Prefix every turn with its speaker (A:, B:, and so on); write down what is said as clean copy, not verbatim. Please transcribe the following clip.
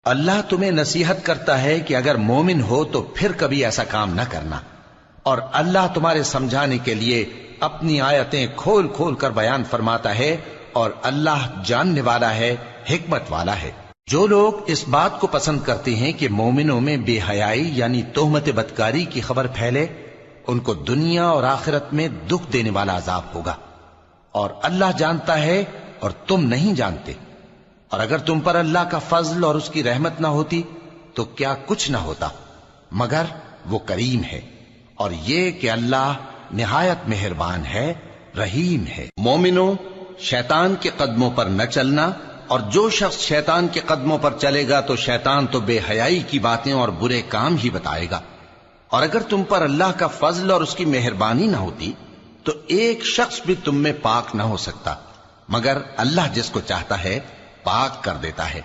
A: अल्लाह तुम्हें नसीहत करता है कि अगर मोमिन हो तो फिर कभी ऐसा काम न करना, और अल्लाह तुम्हारे समझाने के लिए अपनी आयतें खोल खोल कर बयान फरमाता है, और अल्लाह जानने वाला है, हिकमत वाला है। जो लोग इस बात को पसंद करते हैं कि मोमिनों में बेहयाई यानी तोहमत बदकारी की खबर फैले, उनको दुनिया और आखिरत में दुख देने वाला अजाब होगा, और अल्लाह जानता है और तुम नहीं जानते। और अगर तुम पर अल्लाह का फजल और उसकी रहमत ना होती तो क्या कुछ ना होता, मगर वो करीम है, और ये कि अल्लाह निहायत मेहरबान है, रहीम है। मोमिनो, शैतान के कदमों पर न चलना, और जो शख्स शैतान के कदमों पर चलेगा तो शैतान तो बेहयाई की बातें और बुरे काम ही बताएगा। और अगर तुम पर अल्लाह का फजल और उसकी मेहरबानी ना होती तो एक शख्स भी तुम में पाक ना हो सकता, मगर अल्लाह जिसको चाहता है पाक कर देता है।